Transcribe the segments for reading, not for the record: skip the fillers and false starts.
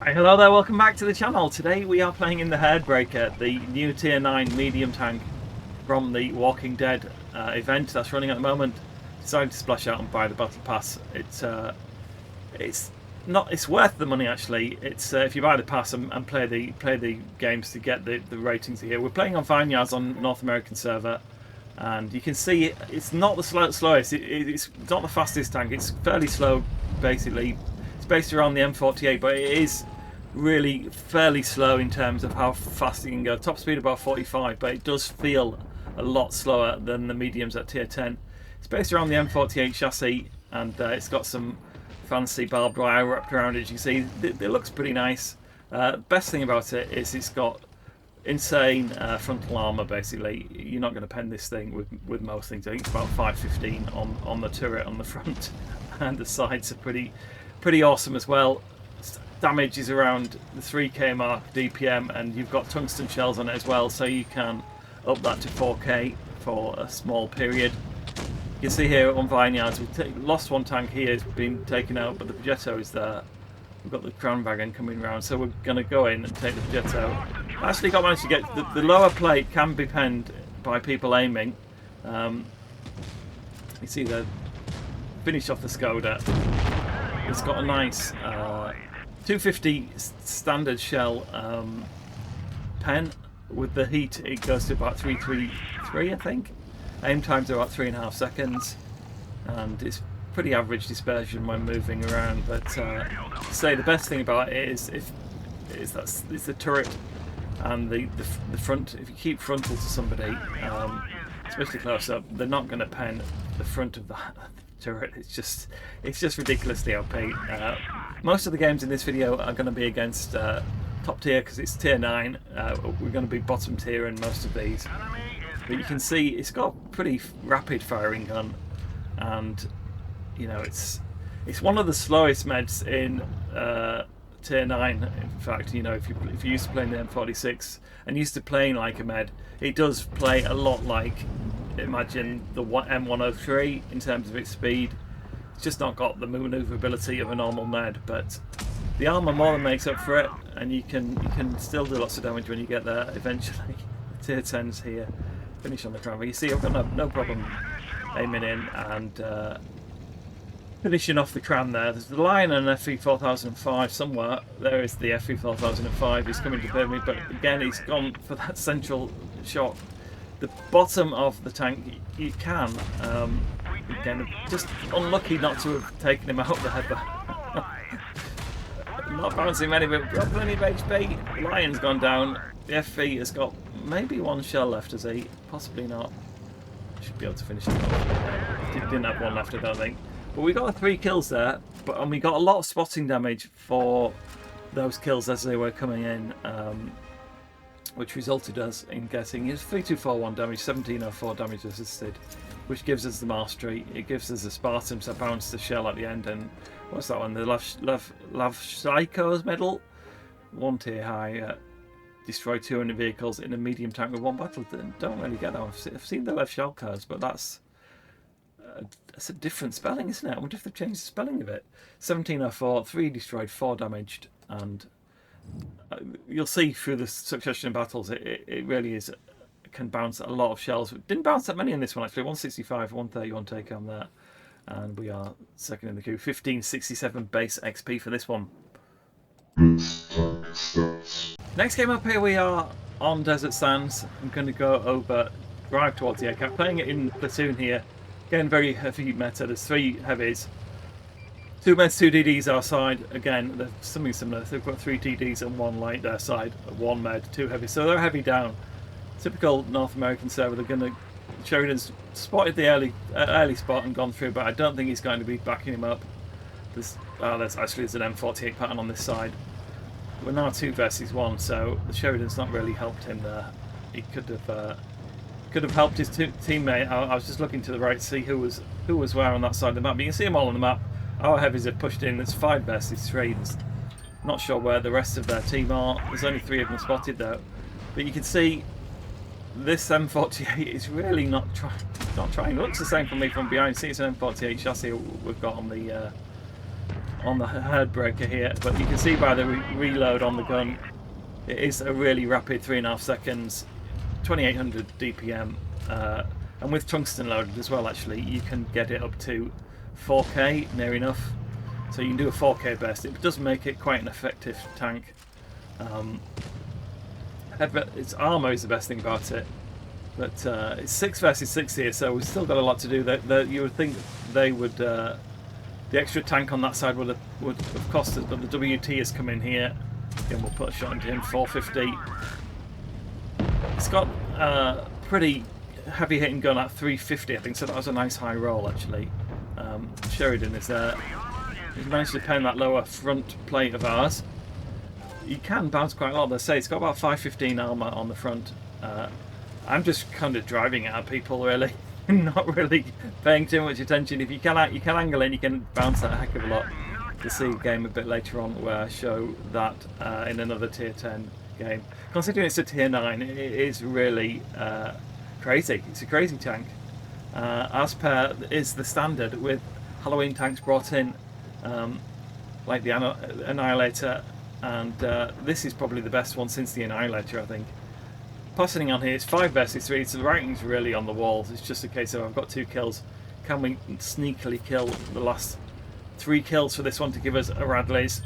Hi, hello there, welcome back to the channel. Today we are playing in the Herdbreaker, the new tier 9 medium tank from the Walking Dead event that's running at the moment. Decided to splash out and buy the battle pass. It's worth the money actually. It's if you buy the pass and play the games to get the ratings here. We're playing on Vineyards on North American server, and you can see it's not the slowest. It's not the fastest tank. It's fairly slow basically. Based around the M48, but it is really fairly slow in terms of how fast it can go. Top speed about 45, but it does feel a lot slower than the mediums at tier 10. It's based around the M48 chassis, and it's got some fancy barbed wire wrapped around it. As you can see, it looks pretty nice. Best thing about it is it's got insane frontal armour. Basically, you're not going to pen this thing with most things. I think it's about 515 on the turret on the front, and the sides are pretty awesome as well. Damage is around the 3k mark DPM, and you've got tungsten shells on it as well, so you can up that to 4k for a small period. You can see here on Vineyards we've lost one tank here, it's been taken out, but the Progetto is there. We've got the Crown Wagon coming around, so we're going to go in and take the Progetto. I actually managed to get the lower plate can be penned by people aiming. You see the finish off the Skoda. It's got a nice 250 standard shell pen. With the heat it goes to about 333 I think. Aim times are about 3.5 seconds, and it's pretty average dispersion when moving around. But say the best thing about it is it's the turret and the front. If you keep frontal to somebody, especially close up, they're not going to pen the front of the turret. It's just ridiculously OP. Most of the games in this video are going to be against top tier because it's tier 9. We're going to be bottom tier in most of these, but you can see it's got a pretty rapid firing gun, and you know it's one of the slowest meds in tier 9. In fact, you know, if you're used to playing the M46 and used to playing like a med, it does play a lot like, imagine the M103 in terms of its speed. It's just not got the manoeuvrability of a normal med, but the armour more than makes up for it, and you can still do lots of damage when you get there eventually. Tier 10s here finish on the crown. You see I've got no problem aiming in and finishing off the crown there. There's the Lion and FE 4005 somewhere. There is the FE 4005. He's coming to me, but again he's gone for that central shot. The bottom of the tank, you can, again, just unlucky not to have taken him out there, but not bouncing many, but got plenty of HP. Lion's gone down. The FV has got maybe one shell left, has he? Possibly not. Should be able to finish it off. Didn't have one left, I don't think. But we got 3 kills there, and we got a lot of spotting damage for those kills as they were coming in. Which resulted us in getting his 3241 damage, 1704 damage assisted, which gives us the mastery. It gives us the Spartans that bounce the shell at the end, and what's that one? The Lavshaiko's medal, 1 tier high, destroy 200 vehicles in a medium tank with 1 battle. Don't really get that one. I've seen the Lavshaiko's, but that's a different spelling, isn't it? I wonder if they've changed the spelling of it. 1704, 3 destroyed, 4 damaged, and you'll see through the succession of battles it really is can bounce a lot of shells. It didn't bounce that many in this one actually. 165, 131 take on there, and we are second in the queue. 1567 base XP for this one. Next game up here we are on Desert Sands. I'm going to go drive towards the aircraft, playing it in Platoon here. Again, very heavy meta. There's 3 heavies. 2 meds, 2 DDs our side. Again, there's something similar. They've got 3 DDs and 1 light their side, 1 med, 2 heavy. So they're heavy down. Typical North American server. They're going to. Sheridan's spotted the early spot and gone through, but I don't think he's going to be backing him up. There's an M48 pattern on this side. We're now 2 versus 1, so the Sheridan's not really helped him there. He could have helped his teammate. I was just looking to the right to see who was where on that side of the map. But you can see them all on the map. Our heavies have pushed in. There's 5 versus 3. Not sure where the rest of their team are. There's only 3 of them spotted though. But you can see this M48 is really not trying. It looks the same for me from behind. See, it's an M48 chassis we've got on the on the Herdbreaker here, but you can see by the reload on the gun, it is a really rapid 3.5 seconds, 2800 DPM, and with tungsten loaded as well. Actually, you can get it up to 4K near enough, so you can do a 4K burst. It does make it quite an effective tank. Its armour is the best thing about it, but it's 6 versus 6 here, so we've still got a lot to do. You would think they would, the extra tank on that side would have cost us, but the WT has come in here. Again, we'll put a shot into him, 450. It's got a pretty heavy hitting gun at 350, I think, so that was a nice high roll actually. Sheridan is there. He's managed to pen that lower front plate of ours. You can bounce quite a lot. They say it's got about 515 armour on the front. I'm just kind of driving it at people really, not really paying too much attention. If you can angle in, you can bounce that a heck of a lot. You'll see a game a bit later on where I show that in another tier 10 game. Considering it's a tier 9, it is really crazy. It's a crazy tank. As per is the standard with Halloween tanks brought in, like the Annihilator, and this is probably the best one since the Annihilator, I think. Passing on here, it's 5 versus 3, so the ranking's really on the walls. It's just a case of I've got 2 kills. Can we sneakily kill the last 3 kills for this one to give us a Radley's?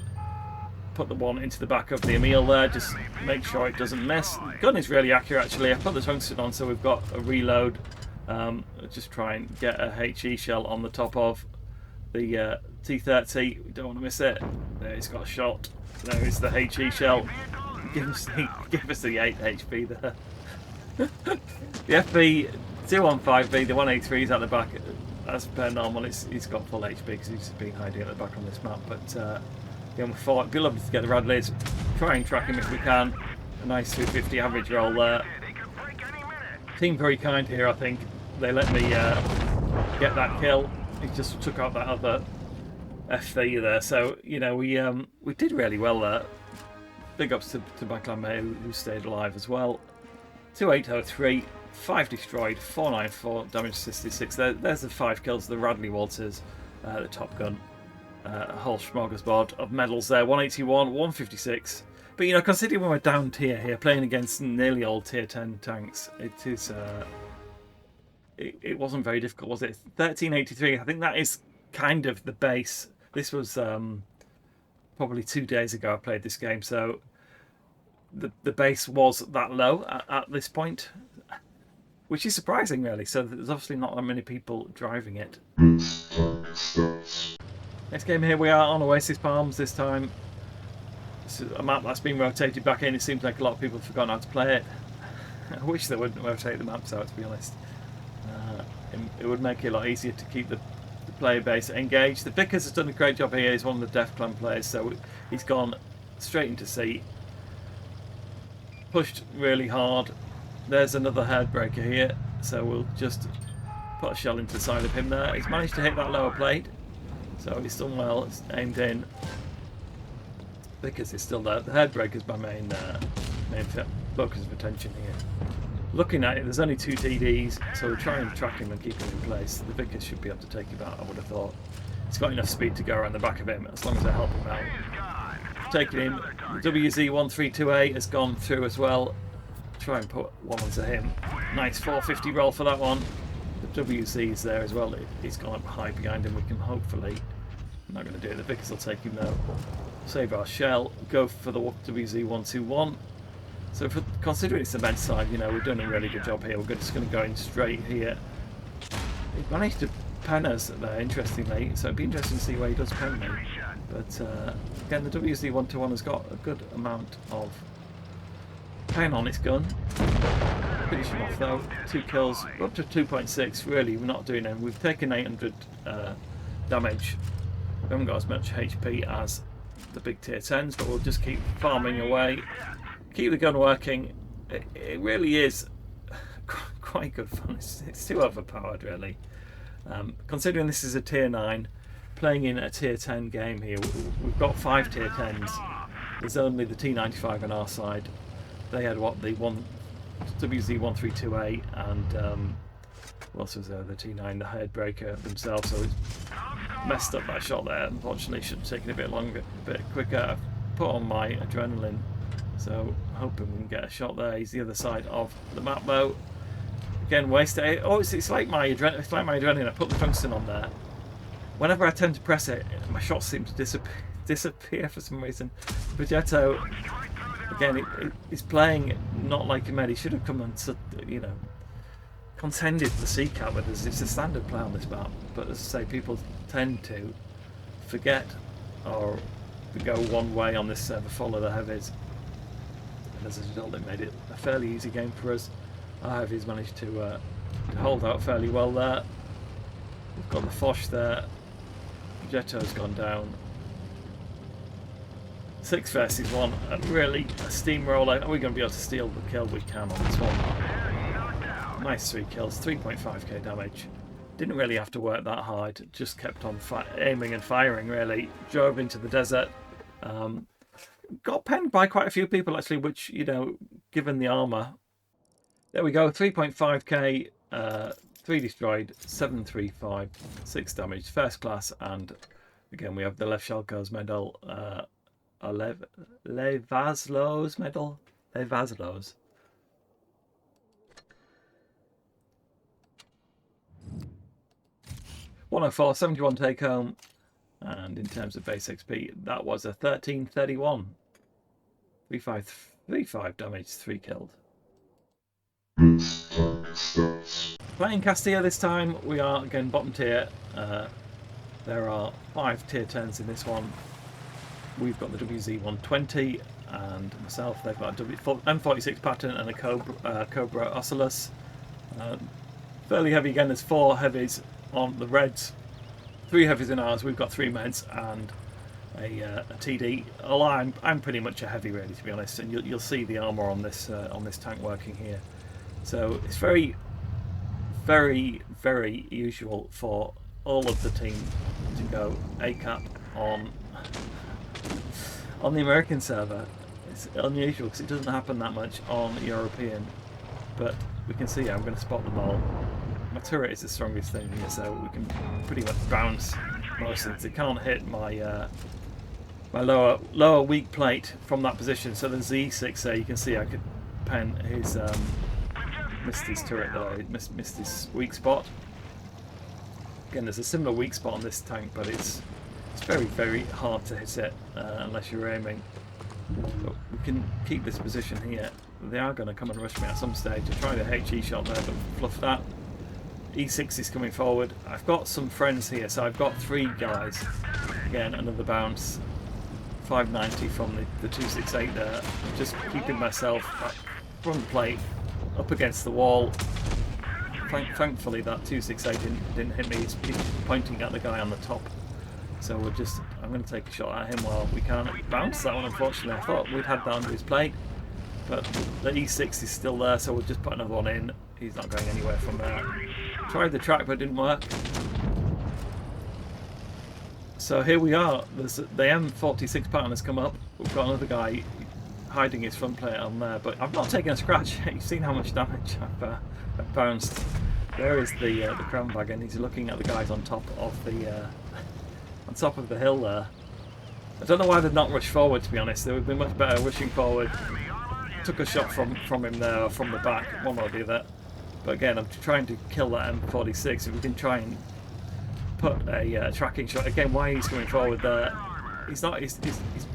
Put the one into the back of the Emil there, just make sure it doesn't miss. The gun is really accurate actually. I put the tungsten on so we've got a reload. Just try and get a HE shell on the top of the T30. We don't want to miss it. There, it's got a shot. There is the HE shell. Give us the 8 HP there. The FB 215B, the 183 is at the back. As per normal, he's got full HP because he's been hiding at the back on this map. But again, we thought it'd be lovely to get the Radleys. Try and track him if we can. A nice 250 average roll there. Team very kind here, I think. They let me get that kill. He just took out that other FV there. So you know we did really well there. Big ups to Baclan who stayed alive as well. 2803, 5 destroyed, 494 damage assisted 6. There's the 5 kills. The Radley Walters, the top gun. A whole smorgasbord of medals there. 181, 156. But you know, considering we're down tier here, playing against nearly all tier 10 tanks, it is. It wasn't very difficult, was it? 1383. I think that is kind of the base. This was probably 2 days ago I played this game, so the base was that low at this point, which is surprising really. So there's obviously not that many people driving it. Next game here we are on Oasis Palms this time. This is a map that's been rotated back in. It seems like a lot of people have forgotten how to play it. I wish they wouldn't rotate the maps out, to be honest. It would make it a lot easier to keep the player base engaged. The Vickers has done a great job here. He's one of the Def Clan players, so he's gone straight into C. Pushed really hard. There's another Herdbreaker here, so we'll just put a shell into the side of him there. He's managed to hit that lower plate, so he's done well. It's aimed in. Vickers is still there. The Herdbreaker's my main focus of attention here. Looking at it, there's only 2 TDs, so we'll try and track him and keep him in place. The Vickers should be able to take him out, I would have thought. He's got enough speed to go around the back of him, as long as I help him out. Taking him, the WZ132A has gone through as well. Try and put one onto him. Nice 450 roll for that one. The WZ's there as well. He's gone up high behind him. We can hopefully... I'm not going to do it. The Vickers will take him though. Save our shell. Go for the WZ121. So considering it's the med side, you know, we're doing a really good job here. We're just going to go in straight here. He managed to pen us there, interestingly, so it'd be interesting to see where he does pen me. But again, the WZ121 has got a good amount of pen on its gun. Finish him off though. 2 kills, we're up to 2.6. Really, we're not doing it. We've taken 800 damage. We haven't got as much HP as the big tier 10s, but we'll just keep farming away. Keep the gun working. It really is quite good fun. It's too overpowered, really. Considering this is a tier 9, playing in a tier 10 game here, we've got 5 tier 10s. There's only the T95 on our side. They had what, the WZ132A, and what else was there? The T9, the Herdbreaker themselves. So messed up that shot there. Unfortunately, should have taken a bit longer, a bit quicker. I've put on my adrenaline, so hoping we can get a shot there. He's the other side of the map though. Again, wasted it. Oh, it's like my adrenaline. I put the tungsten on there. Whenever I tend to press it, my shots seem to disappear for some reason. Progetto, again, he's playing not like he made. He should have come and, you know, contended for the C cap with us. It's a standard play on this map, but as I say, people tend to forget or go one way on this server, follow the heavies, and as a result, it made it a fairly easy game for us. Our heavies managed to hold out fairly well there. We've got the Foch there. Progetto's gone down. 6 versus 1, and really a steamroller. Are we going to be able to steal the kill? We can on this one. Nice 3 kills, 3.5k damage. Didn't really have to work that hard, just kept on aiming and firing really. Drove into the desert. Got penned by quite a few people actually, which, you know, given the armour. There we go, 3.5k, 3 destroyed, 735, 6 damage, first class, and again we have the Levchenko's medal. Levazlo's medal? Levazlo's. $104, 71 take home, and in terms of base XP, that was a 1331. 35 damage, 3 killed. Playing Castilla this time, we are again bottom tier. There are 5 tier 10s in this one. We've got the WZ-120 and myself, they've got a M46 Platoon and a Cobra Oculus. Fairly heavy again, there's 4 heavies on the Reds, 3 heavies in ours, we've got 3 meds and a TD. I'm pretty much a heavy really, to be honest, and you'll see the armour on this tank working here. So it's very, very, very usual for all of the team to go A-cap on the American server. It's unusual because it doesn't happen that much on European, but we can see I'm going to spot them all. My turret is the strongest thing here, so we can pretty much bounce most things. It can't hit my my lower weak plate from that position. So there's the E6 there. You can see I could pen his missed his turret there. Missed his weak spot. Again, there's a similar weak spot on this tank, but it's very, very hard to hit it unless you're aiming. But we can keep this position here. They are going to come and rush me at some stage. I tried a HE shot there, but fluff that. E6 is coming forward. I've got some friends here, so I've got 3 guys. Again, another bounce. 590 from the 268 there. Just keeping myself from the plate, up against the wall. Thankfully that 268 didn't hit me. He's pointing at the guy on the top. So I'm going to take a shot at him while we can't bounce that one, unfortunately. I thought we'd had that under his plate, but the E6 is still there, so we'll just put another one in. He's not going anywhere from there. Tried the track, but it didn't work. So here we are. There's the M46 pattern has come up. We've got another guy hiding his front plate on there, but I've not taken a scratch. You've seen how much damage I've bounced. There is the crown bag, and he's looking at the guys on top of the hill there. I don't know why they've not rushed forward, to be honest. They would be much better rushing forward. Took a shot from him there, or from the back, one or the other. But again, I'm trying to kill that M46. If we can try and put a tracking shot. Again, why he's coming forward there? He's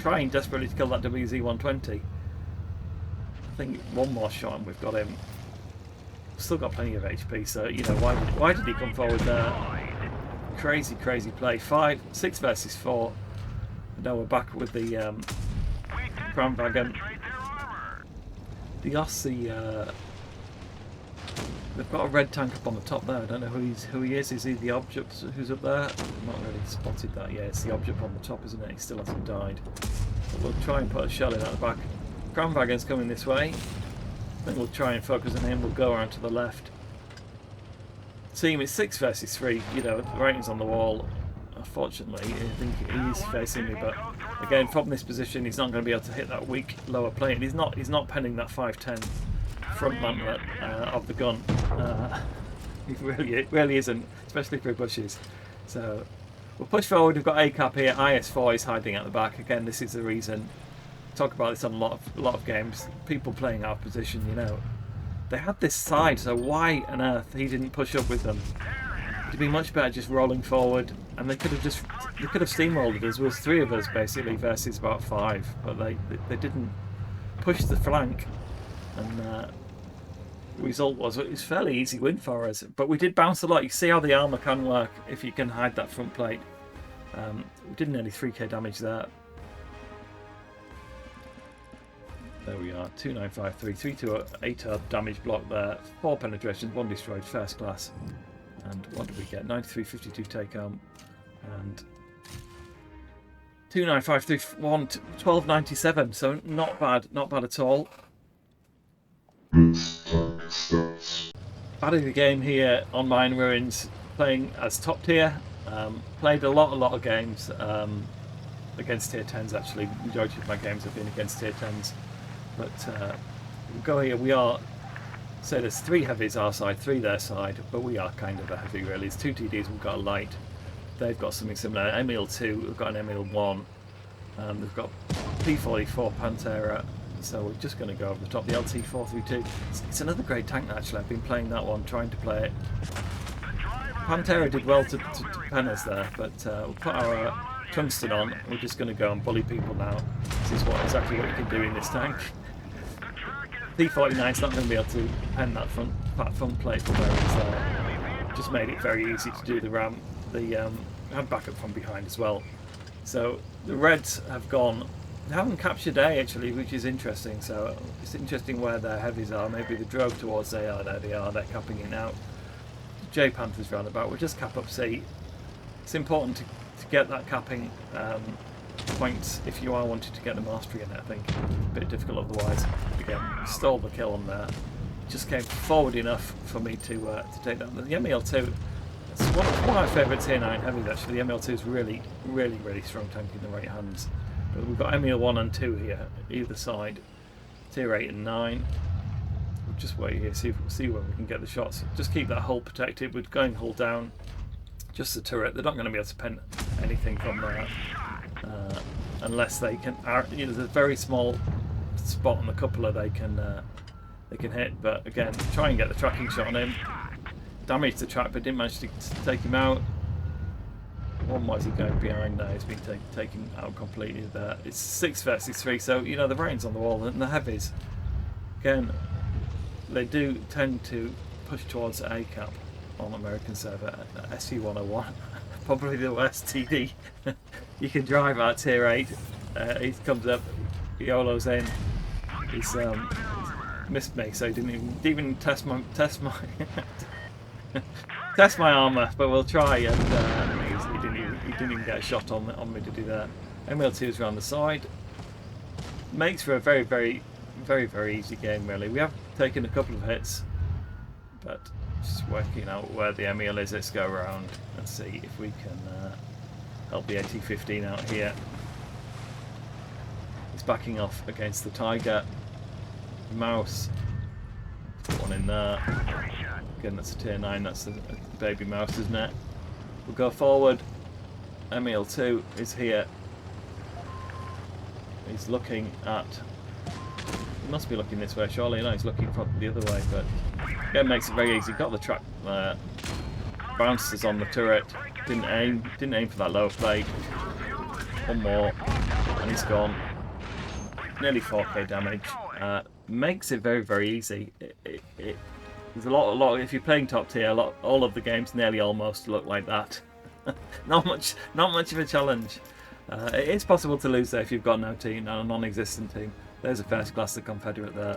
trying desperately to kill that WZ-120. I think one more shot and we've got him. Still got plenty of HP, so you know why did he come forward there? Crazy play. 6 versus 4. Now we're back with the Crown Wagon. The Aussie, they've got a red tank up on the top there. I don't know who he is. Is he the object who's up there? I've not really spotted that yet. It's the object on the top, isn't it? He still hasn't died. But we'll try and put a shell in at the back. Crown Wagon's coming this way. I think we'll try and focus on him. We'll go around to the left. Team is 6 versus 3. You know, the rating's on the wall. Unfortunately, I think he is facing me, but again, from this position, he's not going to be able to hit that weak lower plate. He's not penning that 510 front mantlet of the gun. He really isn't, especially through bushes. So We'll push forward. We've got A cap here. IS4 is hiding at the back. Again, this is the reason. Talk about this on a lot of games. People playing our position, you know, they had this side, so why on earth he didn't push up with them? It'd be much better just rolling forward, and they could have steamrolled us. There was 3 of us basically versus about 5, but they didn't push the flank, and the result was it was a fairly easy win for us. But we did bounce a lot. You see how the armour can work if you can hide that front plate. We did nearly 3k damage there. There we are, 2953, 328 damage block there, 4 penetrations, 1 destroyed, first class. And what did we get? 9352 take home, and 29531, 1297. So not bad at all. Adding the game here on Mayan Ruins, playing as top tier. Played a lot of games against tier 10s actually. Majority of my games have been against tier 10s. But we'll go here. We are, so there's 3 heavies our side, 3 their side, but we are kind of a heavy really. It's 2 TDs, we've got a light. They've got something similar. MEL2, we've got an MEL1. They've got P44 Pantera. So we're just going to go over the top. The LT432. It's another great tank actually. I've been playing that one, trying to play it. Pantera did well to pen us there, but we'll put our Tungsten on. We're just going to go and bully people now. This is exactly what you can do in this tank. P49's not going to be able to pen that front plate from where it's there. Just made it very easy to do the ram. Had backup from behind as well. So the Reds have gone. They haven't captured A actually, which is interesting. So it's interesting where their heavies are. Maybe they drove towards A. Oh, there they are. They're capping it now. J Panthers roundabout. We'll just cap up C. It's important to get that capping points if you are wanting to get the mastery in it. I think a bit difficult otherwise. Again, stole the kill on there. Just came forward enough for me to take that. The MEL2, it's one of my favourite tier 9 heavies actually. The MEL2 is really strong tank in the right hands. But we've got MEL1 and 2 here, either side. Tier 8 and 9. We'll just wait here, see when we can get the shots. Just keep that hull protected. We're going hull down. Just the turret. They're not going to be able to pen anything from there unless they can. You know, there's a very small spot on a coupler they can hit. But again, try and get the tracking shot on him. Damage the track, but didn't manage to take him out. Why is he going behind there? He's been taken out completely there. It's 6 versus 3, so you know the rain's on the wall and the heavies. Again, they do tend to push towards A cap on American server. SU101, probably the worst TD you can drive at tier 8. He comes up, YOLO's in. He's missed me, so he didn't even test my test my armour. But we'll try, and he didn't even get a shot on me to do that. ML2 is around the side. Makes for a very easy game really. We have taken a couple of hits, but just working out where the MEL is. Let's go around and see if we can help the AT-15 out here. He's backing off against the Tiger. Mouse. Put one in there. Again, that's a tier 9. That's the baby mouse, isn't it? We'll go forward. MEL2 is here. He's looking at. He must be looking this way, surely. No, he's looking probably the other way, but it makes it very easy. Got the track there. Bounces on the turret. Didn't aim for that lower plate. One more, and he's gone. Nearly 4k damage. Makes it very easy. There's a lot. If you're playing top tier, all of the games nearly almost look like that. not much of a challenge. It is possible to lose there if you've got no team, a non-existent team. There's a first class, the Confederate there.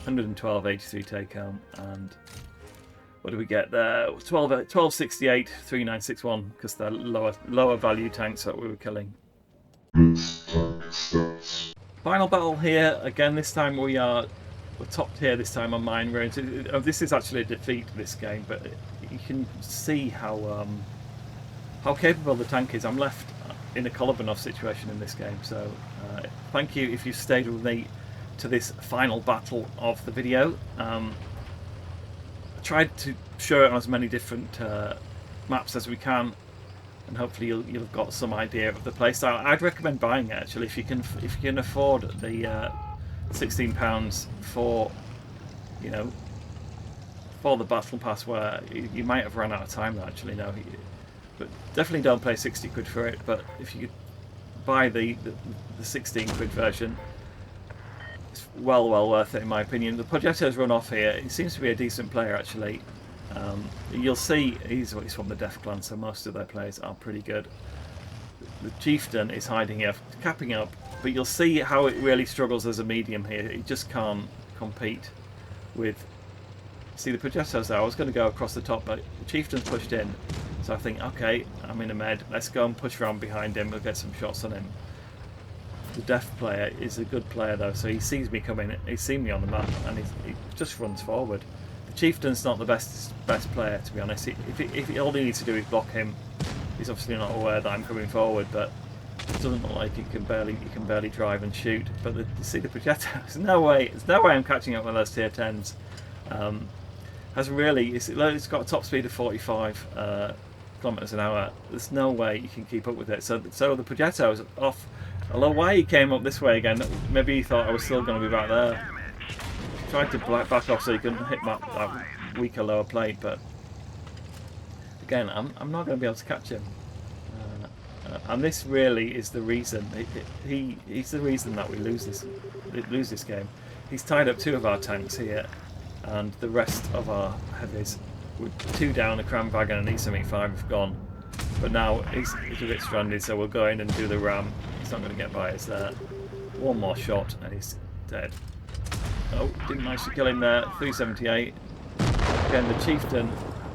112.83 take home, and what do we get there? 1268, 3961, because they're lower value tanks that we were killing. Final battle here again. This time we're top tier. This time on Mayan Ruins. This is actually a defeat this game, but you can see how capable the tank is. I'm left in a Kolobanov situation in this game, so thank you if you stayed with me to this final battle of the video. I tried to show it on as many different maps as we can, and hopefully you'll have got some idea of the playstyle. I'd recommend buying it actually if you can afford the £16 for, you know, for the battle pass, where you might have run out of time actually. No, but definitely don't pay 60 quid for it. But if you could buy the 16 quid version, it's well worth it in my opinion. The Progetto's run off here. He seems to be a decent player actually. You'll see he's from the Death Clan, so most of their players are pretty good. The Chieftain is hiding here, capping up, but you'll see how it really struggles as a medium here. He just can't compete with. See the Progetto's there. I was going to go across the top, but the Chieftain's pushed in, so I think, okay, I'm in a med. Let's go and push around behind him. We'll get some shots on him. The Death player is a good player though, so he sees me coming. He's seen me on the map, and he just runs forward. Chieftain's not the best player, to be honest. If all he needs to do is block him, he's obviously not aware that I'm coming forward, but it doesn't look like he can barely drive and shoot. But you see the Progetto, there's no way I'm catching up with those tier 10s. It's got a top speed of 45 kilometers an hour. There's no way you can keep up with it. So the Progetto's off. Although why he came up this way again, maybe he thought I was still going to be back there. Tried to back off so he couldn't hit that weaker lower plate, but again, I'm not going to be able to catch him. And this really is the reason. He's the reason that we lose this game. He's tied up 2 of our tanks here, and the rest of our heavies, with 2 down, a cram wagon and E75 have gone. But now he's a bit stranded, so we'll go in and do the ram. He's not going to get by us there. One more shot and he's dead. Oh, didn't manage to kill him there. 378. Again, the Chieftain,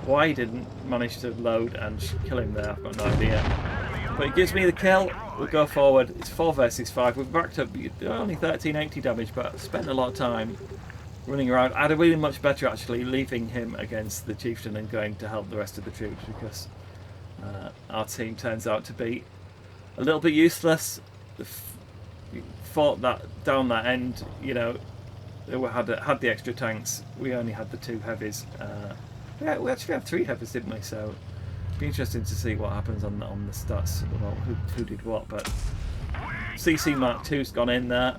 why he didn't manage to load and kill him there, I've got no idea. But it gives me the kill. We'll go forward. It's 4 versus 5. We've racked up only 1380 damage, but I've spent a lot of time running around. I'd have really much better actually leaving him against the Chieftain and going to help the rest of the troops, because our team turns out to be a little bit useless. Fought that down that end, you know. We had the extra tanks. We only had the 2 heavies. Yeah, we actually have 3 heavies, didn't we? So it'd be interesting to see what happens on the stats. Well, who did what? But CC Mark II's gone in there.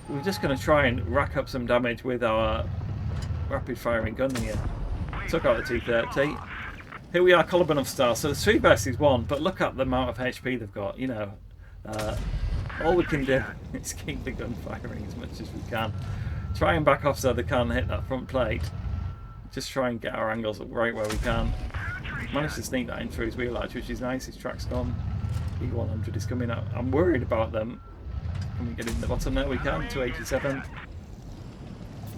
We're just going to try and rack up some damage with our rapid firing gun here. Took out the T30. Here we are, Kolobanov-style. So it's 3 versus 1, but look at the amount of HP they've got. You know, all we can do is keep the gun firing as much as we can. Try and back off so they can't hit that front plate. Just try and get our angles right where we can. Managed to sneak that in through his wheel arch, which is nice. His track's gone. E100 is coming out. I'm worried about them. Can we get in the bottom there? We can. 287.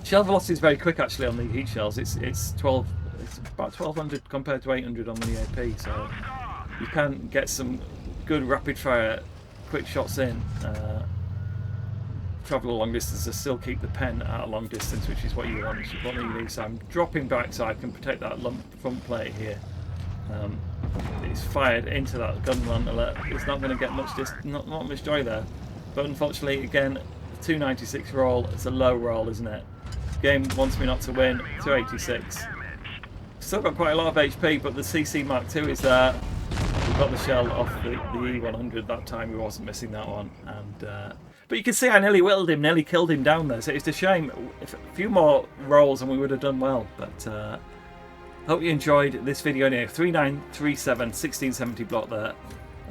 Shell velocity is very quick actually on the heat shells. It's about 1200 compared to 800 on the EAP. So you can get some good rapid fire, quick shots in. Travel a long distance to still keep the pen at a long distance, which is what you want. So I'm dropping back so I can protect that lump front plate here. It's fired into that gun run alert. It's not going to get much not much joy there. But unfortunately, again, 296 roll. It's a low roll, isn't it? Game wants me not to win. 286. Still got quite a lot of HP, but the CC Mark II is there. We got the shell off the E100 that time. We wasn't missing that one, and. But you can see I nearly whittled him, nearly killed him down there, so it's a shame. If a few more rolls and we would have done well. But hope you enjoyed this video anyway. 3937, 1670 block there,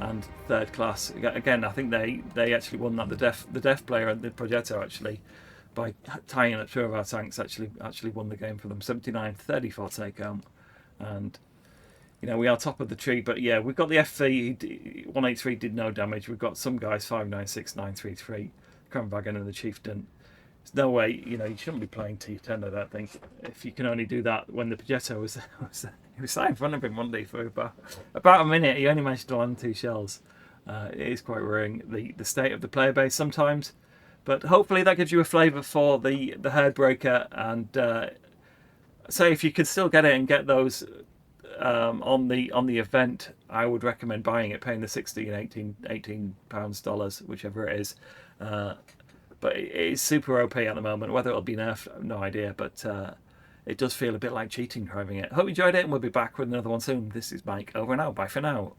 and 3rd class. Again, I think they actually won that. The Def player and the Progetto actually, by tying up 2 of our tanks, actually won the game for them. 79-34 take home. And you know, we are top of the tree, but yeah, we've got the FV 183 did no damage. We've got some guys 596, 933, Cranwagon and the Chieftain. There's no way, you know, you shouldn't be playing T10, I don't think, if you can only do that when the Progetto was he was sat in front of him one day for about a minute. He only managed to land 2 shells. It is quite worrying, the state of the player base sometimes, but hopefully that gives you a flavour for the Herdbreaker, and say if you could still get it and get those on the event, I would recommend buying it, paying the 16 and 18 pounds, dollars, whichever it is. But it is super OP at the moment. Whether it'll be nerfed, no idea, but it does feel a bit like cheating driving it. Hope you enjoyed it, and we'll be back with another one soon. This is Mike, over and out. Bye for now.